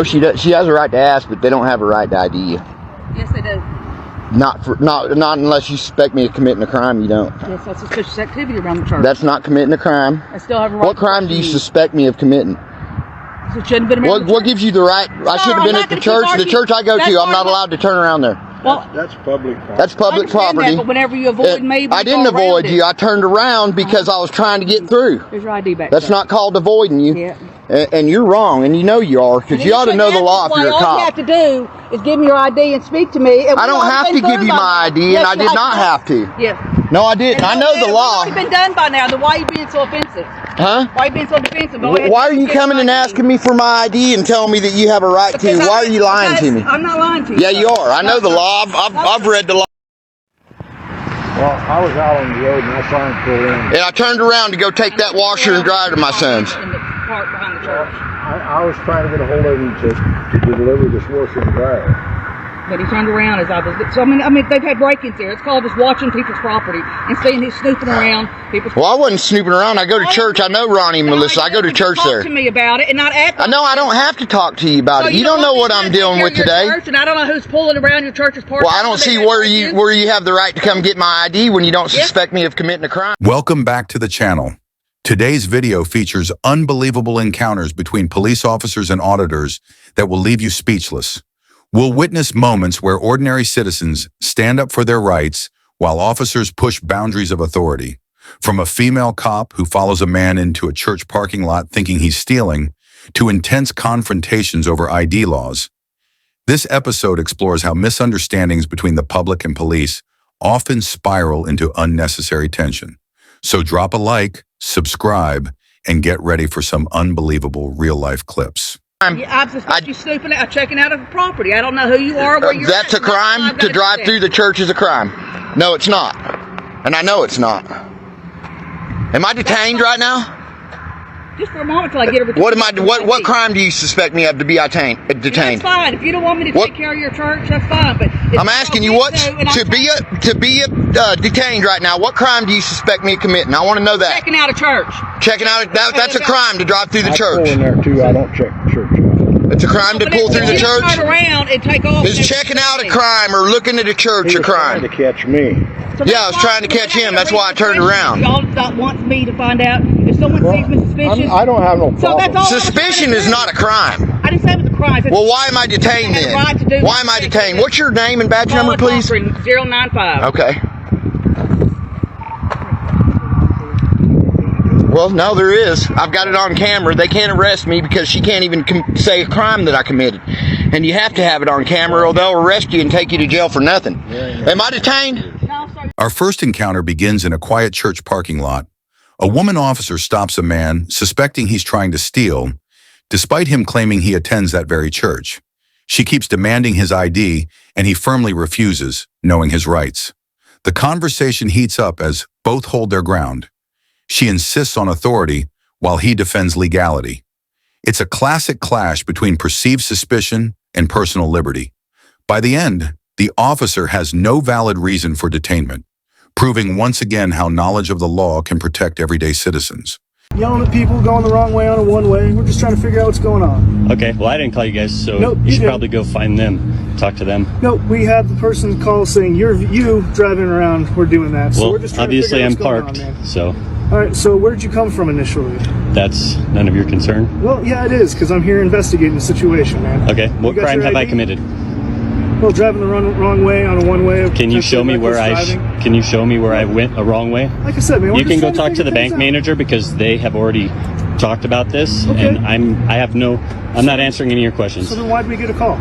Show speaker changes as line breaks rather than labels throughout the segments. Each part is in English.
She does. She has a right to ask, but they don't have a right to ID you.
Yes, they do.
Not unless you suspect me of committing a crime. You don't.
Yes, that's suspicious activity around the church.
That's not committing a crime.
I still have a right.
What crime do you suspect me of committing?
So it shouldn't have been around
What gives you the right? I should have been at the church. The church I go to, I'm not allowed to turn around there.
Well,
that's public property.
That's public property.
That, but whenever you avoid me,
I didn't avoid you. I turned around because I was trying to get through.
There's your ID back.
That's not called avoiding you.
Yeah.
And you're wrong, and you know you are, because you ought to know the law if you're a cop.
All you have to do is give me your ID and speak to me.
I don't have to give you my ID, and I did not have to.
Yes.
No, I didn't. I know the law.
It's already been done by now. Then why are you being so offensive?
Huh?
Why are you being so defensive?
Why are you coming and asking me for my ID and telling me that you have a right to? Why are you lying to me?
I'm not lying to you.
Yeah, you are. I know the law. I've read the law.
Well, I was out on the road and I saw him pull in.
And I turned around to go take that washer and dryer to my sons.
In the park behind the church.
I was trying to get a hold of him to deliver this washer and dryer.
But he turned around as I was. So I mean, they've had break-ins there. It's called just watching people's property and seeing he's snooping around people's.
Well, I wasn't snooping around. I go to church. I know Ronnie and Melissa. I go to church there.
Talk to me about it and not act.
I know I don't have to talk to you about it. You don't know what I'm dealing with today.
And I don't know who's pulling around your church's park.
Well, I don't see where you have the right to come get my ID when you don't suspect me of committing a crime.
Welcome back to the channel. Today's video features unbelievable encounters between police officers and auditors that will leave you speechless. We'll witness moments where ordinary citizens stand up for their rights while officers push boundaries of authority. From a female cop who follows a man into a church parking lot thinking he's stealing, to intense confrontations over ID laws. This episode explores how misunderstandings between the public and police often spiral into unnecessary tension. So drop a like, subscribe, and get ready for some unbelievable real-life clips.
I suspect you snooping out, checking out of property. I don't know who you are, where you're
That's a crime. To drive through the church is a crime. No, it's not. And I know it's not. Am I detained right now?
Just for a moment till I get over.
What crime do you suspect me of to be detained?
That's fine. If you don't want me to take care of your church, that's fine. But
I'm asking you to be detained right now. What crime do you suspect me of committing? I want to know that.
Checking out a church.
Checking out that's a crime to drive through the church.
I pull in there too. I don't check the church out.
It's a crime to pull through the church.
Turn around and take off.
Is checking out a crime or looking at a church a crime?
He was trying to catch me.
Yeah, I was trying to catch him. That's why I turned around.
Y'all not want me to find out if someone sees me suspicious.
I don't have no problem.
So that's all.
Suspicion is not a crime.
I didn't say it was a crime.
Well, why am I detained then? Why am I detained? What's your name and badge number, please?
095.
Okay. Well, no, there is. I've got it on camera. They can't arrest me because she can't even say a crime that I committed. And you have to have it on camera or they'll arrest you and take you to jail for nothing. Am I detained?
No, sorry.
Our first encounter begins in a quiet church parking lot. A woman officer stops a man suspecting he's trying to steal, despite him claiming he attends that very church. She keeps demanding his ID, and he firmly refuses, knowing his rights. The conversation heats up as both hold their ground. She insists on authority while he defends legality. It's a classic clash between perceived suspicion and personal liberty. By the end, the officer has no valid reason for detainment, proving once again how knowledge of the law can protect everyday citizens.
Yelling at people going the wrong way on a one-way. We're just trying to figure out what's going on.
Okay, well, I didn't call you guys, so
Nope,
you should
didn't.
probably go find them, talk to them.
No, we had the person call saying you driving around. We're doing that. So
Well,
we're just trying
obviously
to
I'm
figure out what's
parked,
going on, man.
so
All right. So where did you come from initially?
that's none of your concern.
Well, yeah, it is because I'm here investigating the situation, man.
Okay, what
got
crime
your
have I
ID?
committed?
Well, driving the wrong way on a one-way.
Can you show me where I went a wrong way?
Like I said, man, we're
You
just
can go
trying
talk to
figure
the bank
things out.
manager because they have already talked about this,
Okay.
and I'm not answering any of your questions.
So then why did we get a call?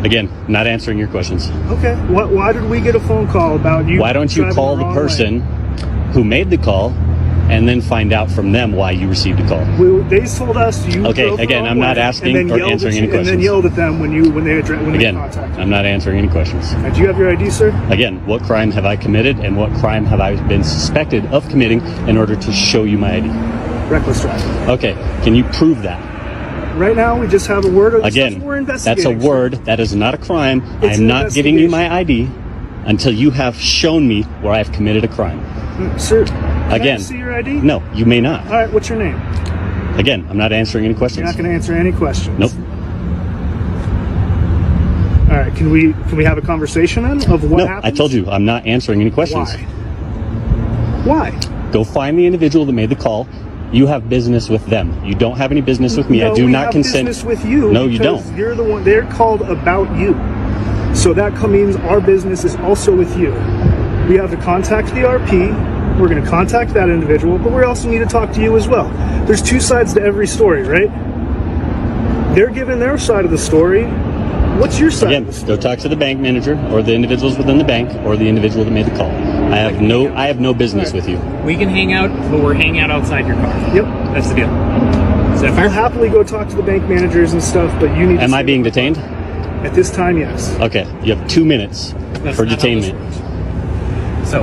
Again, not answering your questions.
Okay. Why did we get a phone call about you?
Why don't you
driving
call the
wrong way?
person who made the call and then find out from them why you received a call?
They told us you.
Okay,
drove the
again,
wrong
I'm not
way,
asking
and then
or
yelled
answering
at
any
you, And then
questions.
yelled at them when they
Again,
contacted you.
I'm not answering any questions.
Do you have your ID, sir?
Again, what crime have I committed and what crime have I been suspected of committing in order to show you my ID?
Reckless driving.
Okay, can you prove that?
Right now, we just have a word.
Again,
we're
that's a
investigating.
word. That is not a crime. I
It's
am
an
not giving you my
investigation.
ID until you have shown me where I have committed a crime.
Sir, can
Again,
I see your ID?
No, you may not.
All right, what's your name?
Again, I'm not answering any
You're
questions.
not going to answer any questions.
Nope.
Can we have a conversation then of what
No,
happened?
I told you I'm not answering any questions.
Why?
Go find the individual that made the call. You have business with them. You don't have any business with me.
No,
I do
we
not
have
consent.
business with you.
No, you
because
don't.
You're the one. They're called about you. So that means our business is also with you. We have to contact the RP. We're going to contact that individual, but we also need to talk to you as well. There's two sides to every story, right? They're giving their side of the story. What's your side
Again,
of the story?
go talk to the bank manager or the individuals within the bank or the individual that made the call. I have no business with you.
We can hang out, but we're hanging out outside your car.
Yep.
That's the deal. Is that
I'll
fair?
happily go talk to the bank managers and stuff, but you need to
Am I
stay
being
with my
detained?
car. At this time, yes.
Okay, you have 2 minutes
That's
for
not how this
detainment.
works. So,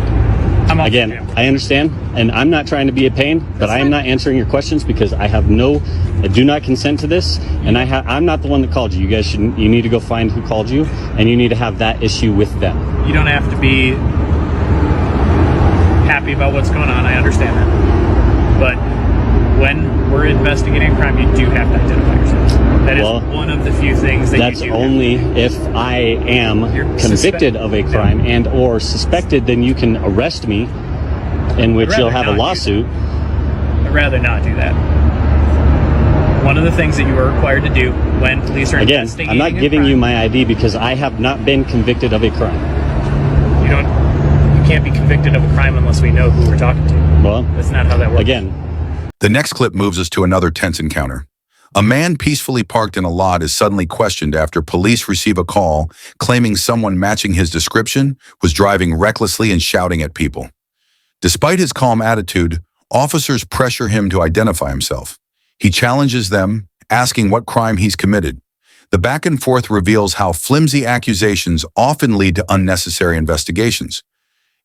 I'm off
Again,
the jail.
I understand, and I'm not trying to be a pain, but I am not answering your questions because I do not consent to this, and I'm not the one that called you. You guys you need to go find who called you, and you need to have that issue with them.
You don't have to be happy about what's going on. I understand that. But when we're investigating a crime, you do have to identify yourself. That is
Well,
one of the few things that
That's
you do.
only if I am
You're
convicted of a crime and or suspected, then you can arrest me, in which
I'd
you'll
rather
have a
not do
lawsuit.
I'd rather not do that. One of the things that you are required to do when police are
Again,
investigating
I'm not
a
giving
crime,
you my ID because I have not been convicted of a crime.
you can't be convicted of a crime unless we know who we're talking to.
Well,
That's not how that works.
again,
The next clip moves us to another tense encounter. A man peacefully parked in a lot is suddenly questioned after police receive a call claiming someone matching his description was driving recklessly and shouting at people. Despite his calm attitude, officers pressure him to identify himself. He challenges them, asking what crime he's committed. The back and forth reveals how flimsy accusations often lead to unnecessary investigations.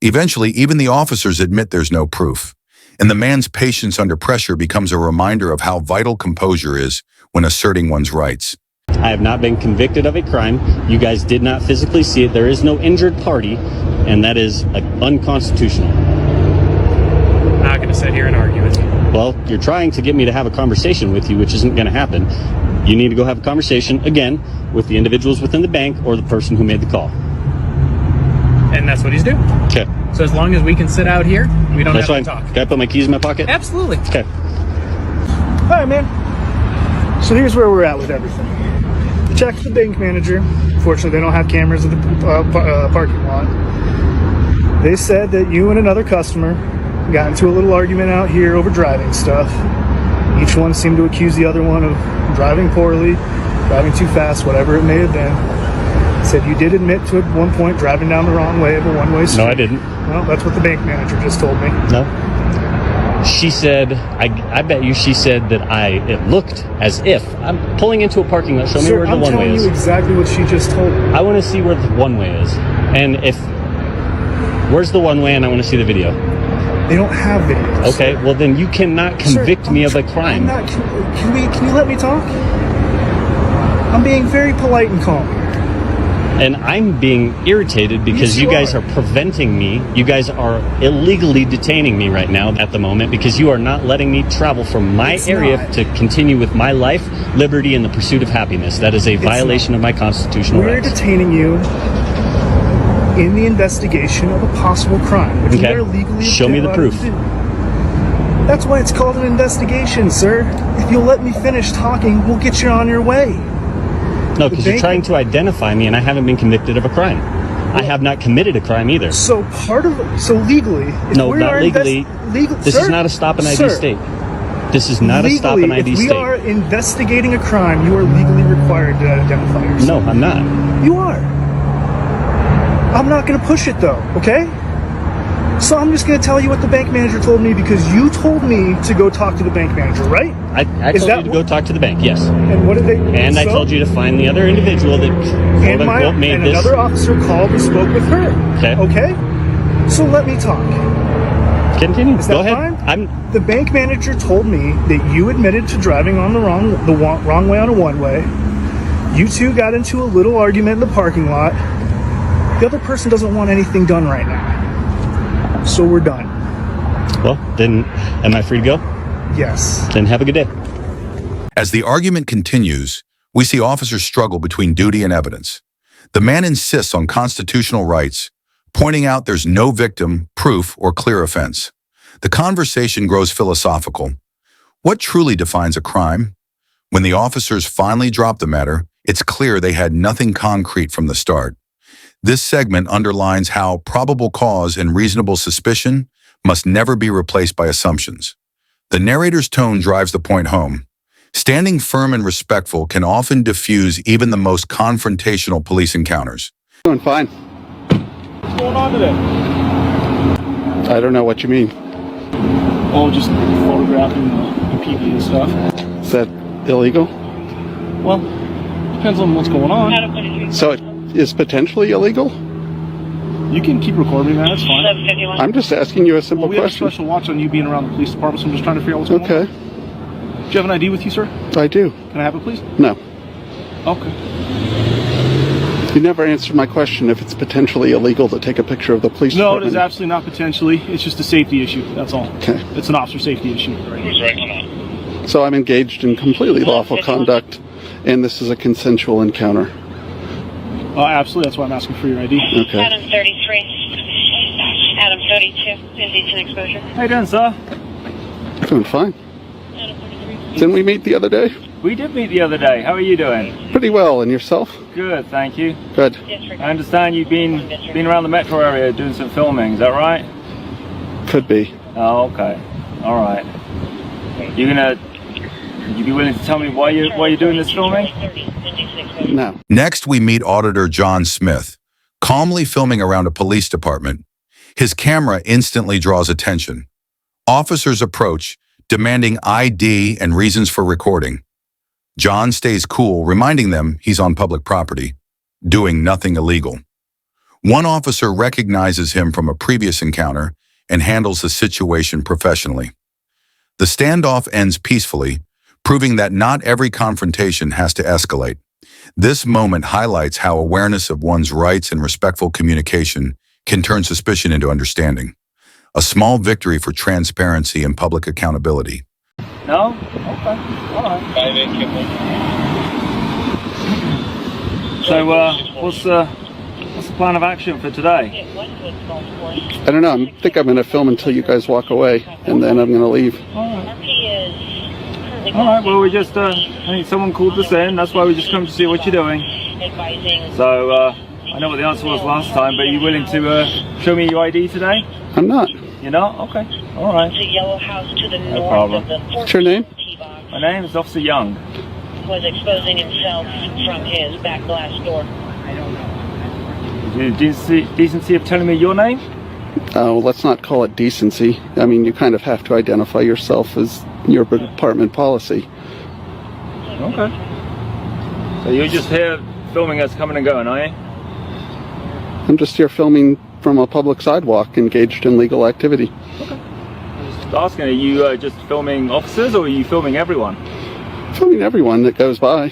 Eventually, even the officers admit there's no proof. And the man's patience under pressure becomes a reminder of how vital composure is when asserting one's rights.
I have not been convicted of a crime. You guys did not physically see it. There is no injured party, and that is unconstitutional.
I'm not going to sit here and argue with you.
Well, you're trying to get me to have a conversation with you, which isn't going to happen. You need to go have a conversation, again, with the individuals within the bank or the person who made the call.
And that's what he's doing.
Okay.
So as long as we can sit out here, we don't
That's
have
fine.
to talk.
Can I put my keys in my pocket?
Absolutely.
Okay.
All right, man. So here's where we're at with everything. Checked the bank manager. Fortunately, they don't have cameras at the parking lot. They said that you and another customer got into a little argument out here over driving stuff. Each one seemed to accuse the other one of driving poorly, driving too fast, whatever it may have been. Said you did admit to at one point driving down the wrong way of a one-way street.
No, I didn't.
Well, that's what the bank manager just told me.
No. She said, I bet you she said that it looked as if I'm pulling into a parking lot. Show me
Sir,
where the
I'm
one way
telling
is.
you exactly what she just told me.
I want to see where the one way is. And where's the one way, and I want to see the video.
They don't have videos.
Okay, well then you cannot convict me of a crime.
Can you let me talk? I'm being very polite and calm here.
And I'm being irritated because
Yes,
you
you
guys
are.
are preventing me. You guys are illegally detaining me right now at the moment because you are not letting me travel from my
It's
area
not.
to continue with my life, liberty, and the pursuit of happiness. That is a violation of my constitutional
We're
rights.
detaining you in the investigation of a possible crime, which
Okay.
we are legally
Show me the
allowed
proof.
to do. That's why it's called an investigation, sir. If you'll let me finish talking, we'll get you on your way.
No, because you're
bank-
trying to identify me and I haven't been convicted of a crime. I have not committed a crime either.
So legally, if
No,
we
not
are
legally. This
sir,
is not a stop and ID
sir,
state. This is not a
legally,
stop and ID
if we
state.
are investigating a crime, you are legally required to identify yourself.
No, I'm not.
You are. I'm not going to push it though, okay? So I'm just going to tell you what the bank manager told me because you told me to go talk to the bank manager, right?
I
Is
told
that
you to go talk to the bank, yes.
And what did they?
And I told you to find the other individual that quote unquote made
and
this.
another officer called and spoke with her.
Okay.
Okay. So let me talk.
Continue.
Is that
Go ahead.
fine? The bank manager told me that you admitted to driving on the wrong way on a one-way. You two got into a little argument in the parking lot. The other person doesn't want anything done right now. So we're done.
Well, then am I free to go?
Yes.
Then have a good day.
As the argument continues, we see officers struggle between duty and evidence. The man insists on constitutional rights, pointing out there's no victim, proof, or clear offense. The conversation grows philosophical. What truly defines a crime? When the officers finally drop the matter, it's clear they had nothing concrete from the start. This segment underlines how probable cause and reasonable suspicion must never be replaced by assumptions. The narrator's tone drives the point home. Standing firm and respectful can often diffuse even the most confrontational police encounters.
Doing fine.
What's going on today?
I don't know what you mean.
Oh, just photographing the PD and stuff.
Is that illegal?
Well, depends on what's going on.
So it is potentially illegal?
You can keep recording that, it's fine.
I'm just asking you a simple
Well, we have a
question.
special watch on you being around the police department, so I'm just trying to figure out what's going on.
Okay,
Do you have an ID with you, sir?
I do.
Can I have it, please?
No.
Okay.
You never answered my question if it's potentially illegal to take a picture of the police
No, it
department.
is absolutely not potentially. It's just a safety issue, that's all.
Okay.
It's an officer safety issue.
So I'm engaged in completely lawful conduct, and this is a consensual encounter.
Absolutely, that's why I'm asking for your ID.
Okay.
Adam 33. Adam 32. Indecent exposure.
How you doing, sir?
Doing fine.
Adam 33.
Didn't we meet the other day?
We did meet the other day. How are you doing?
Pretty well, and yourself?
Good, thank you.
Good.
I understand you've been around the metro area doing some filming. Is that right?
Could be.
Oh, okay. All right. Would you be willing to tell me why you're doing this filming?
No.
Next, we meet Auditor John Smith, calmly filming around a police department. His camera instantly draws attention. Officers approach, demanding ID and reasons for recording. John stays cool, reminding them he's on public property, doing nothing illegal. One officer recognizes him from a previous encounter and handles the situation professionally. The standoff ends peacefully, proving that not every confrontation has to escalate. This moment highlights how awareness of one's rights and respectful communication can turn suspicion into understanding. A small victory for transparency and public accountability.
No? Okay. All right. So, what's the plan of action for today?
I don't know. I think I'm going to film until you guys walk away, and then I'm going to leave.
All right, well, we just, I think someone called us in. That's why we just come to see what you're doing. So, I know what the answer was last time, but are you willing to show me your ID today?
I'm not.
You're not? Okay. All right.
The yellow house to the
No
north
problem.
of the
What's your name?
T-box
My name is Officer Young.
was exposing himself from his back glass door.
Decency of telling me your name?
Let's not call it decency. I mean, you kind of have to identify yourself as your department policy.
Okay. So you're just here filming us coming and going, are you?
I'm just here filming from a public sidewalk, engaged in legal activity.
Okay. Just asking, are you just filming officers or are you filming everyone?
Filming everyone that goes by.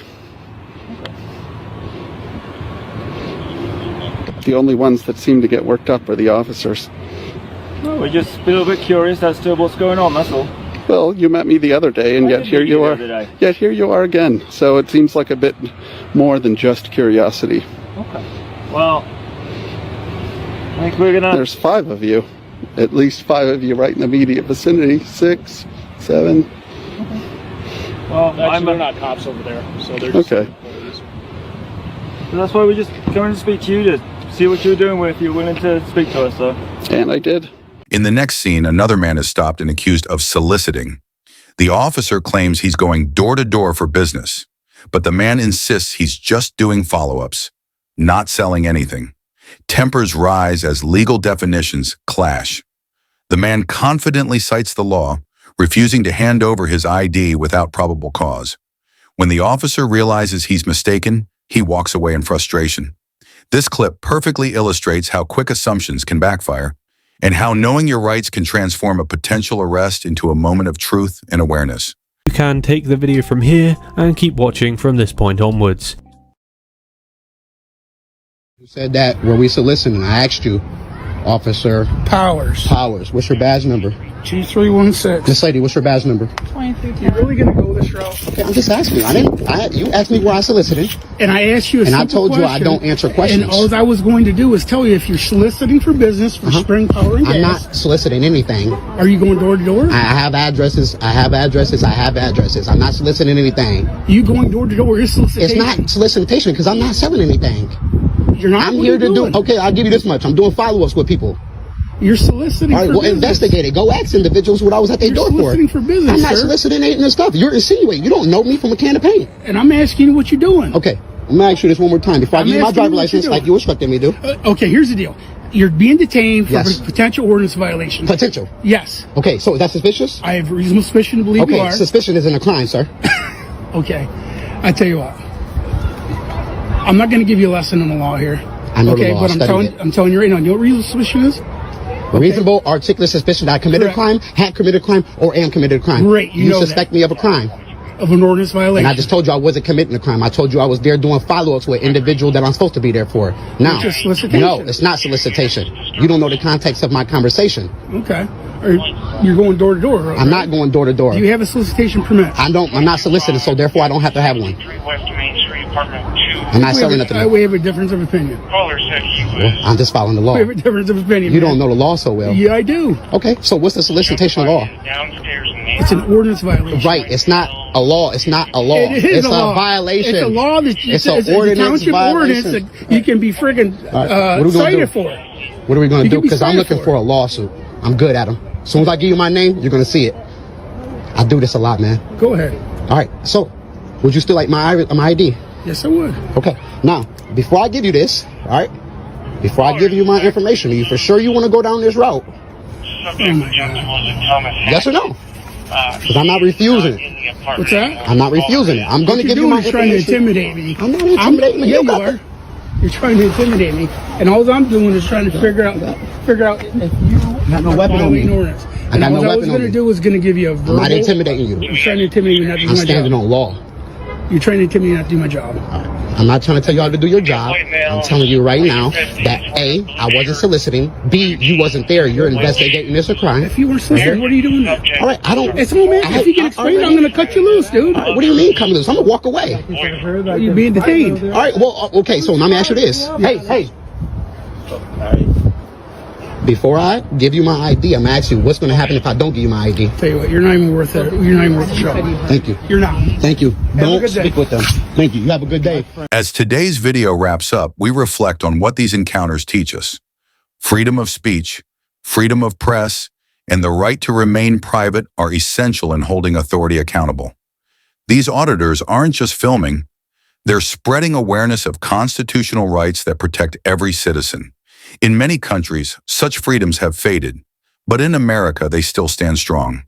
The only ones that seem to get worked up are the officers.
No, we're just a little bit curious as to what's going on, that's all.
Well, you met me the other day, and
I
yet
did
here
meet
you
you the
are.
other day.
Yet here you are again. So it seems like a bit more than just curiosity.
Okay. Well, I think we're gonna...
There's 5 of you. At least 5 of you right in the immediate vicinity. 6, 7.
Well,
Actually, they're not cops over there, so they're just
Okay.
employees.
So that's why we just coming to speak to you to see what you're doing with. You're willing to speak to us, so.
And I did.
In the next scene, another man is stopped and accused of soliciting. The officer claims he's going door to door for business, but the man insists he's just doing follow-ups, not selling anything. Tempers rise as legal definitions clash. The man confidently cites the law, refusing to hand over his ID without probable cause. When the officer realizes he's mistaken, he walks away in frustration. This clip perfectly illustrates how quick assumptions can backfire and how knowing your rights can transform a potential arrest into a moment of truth and awareness.
You can take the video from here and keep watching from this point onwards.
You said that were we soliciting? I asked you, Officer
Powers.
Powers. What's your badge number?
2316.
Miss Lady, what's your badge number?
You're really gonna go this route?
Okay, I'm just asking. You asked me where I solicited.
And I asked you a
and I
simple
told you I
question,
don't answer questions.
And all I was going to do was tell you if you're soliciting for business for Spring Power and Gas.
I'm not soliciting anything.
Are you going door to door?
I have addresses. I'm not soliciting anything.
You going door to door is solicitation.
It's not solicitation because I'm not selling anything.
You're not.
I'm here to do. Okay, I'll give you this much. I'm doing follow-ups with people.
You're soliciting.
All right, well, investigate it. Go ask individuals what I was at their door for.
Soliciting for business.
I'm not soliciting anything and stuff. You're insinuating. You don't know me from a can of paint.
And I'm asking you what you're doing.
Okay, I'm gonna ask you this one more time before I give you my driver's license, like you instructed me to do.
Okay, here's the deal. You're being detained for potential ordinance violation.
Potential.
Yes.
Okay, so is that suspicious?
I have reasonable suspicion to believe you are.
Okay, suspicion isn't a crime, sir.
Okay, I tell you what. I'm not going to give you a lesson on the law here.
I know the law.
But I'm telling you right now. You know what reasonable suspicion is?
Reasonable, articulate suspicion that I committed a crime, had committed a crime, or am committed a crime.
Great, you know
suspect me of a crime.
Of an ordinance violation.
And I just told you I wasn't committing a crime. I told you I was there doing follow-ups with an individual that I'm supposed to be there for. Now, no, it's not solicitation. You don't know the context of my conversation.
Okay. You're going door to door, right?
I'm not going door to door.
Do you have a solicitation permit?
I'm not soliciting, so therefore I don't have to have one. I'm not selling nothing.
We have a difference of opinion.
I'm just following the law.
We have a difference of opinion.
You don't know the law so well.
Yeah, I do.
Okay, so what's the solicitation law?
It's an ordinance violation.
Right, it's not a law. It's not a law.
It is
a
violation. It's a law that
it's an ordinance violation.
That you can be friggin' cited for.
What are we going to do? Because I'm looking for a lawsuit. I'm good at them. As soon as I give you my name, you're going to see it. I do this a lot, man.
Go ahead.
All right. So, would you still like my ID?
Yes, I would.
Okay. Now, before I give you this, all right? Before I give you my information, are you for sure you want to go down this route?
Oh my God.
Yes or no? Because I'm not refusing it.
What's that?
I'm not refusing it. I'm going to give you my information.
You're trying to intimidate me.
I'm not intimidating you.
Yeah, you are. You're trying to intimidate me, and all I'm doing is trying to figure out if you
got no weapon on me.
Ordinance.
I got no weapon on me.
What I was going to do was going to give you a verbal.
I'm not intimidating you.
I'm trying to intimidate you not to do my job.
I'm standing on law.
You're trying to intimidate me not to do my job.
I'm not trying to tell you how to do your job. I'm telling you right now that A, I wasn't soliciting. B, you wasn't there. You're investigating this a crime.
If you were soliciting, what are you doing now?
All right, I don't.
It's all man. If you can explain it, I'm going to cut you loose, dude.
Right, what do you mean cut loose? I'm going to walk away.
You're being detained.
All right, well, okay, so let me ask you this. Hey. Before I give you my ID, I'm asking you what's going to happen if I don't give you my ID.
Tell you what, you're not even worth it. You're not even worth the show.
Thank you.
You're not.
Thank you. Don't speak with them. Thank you. You have a good day.
As today's video wraps up, we reflect on what these encounters teach us. Freedom of speech, freedom of press, and the right to remain private are essential in holding authority accountable. These auditors aren't just filming, they're spreading awareness of constitutional rights that protect every citizen. In many countries, such freedoms have faded, but in America, they still stand strong.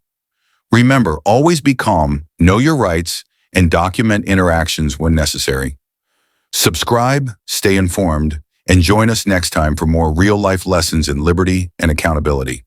Remember, always be calm, know your rights, and document interactions when necessary. Subscribe, stay informed, and join us next time for more real-life lessons in liberty and accountability.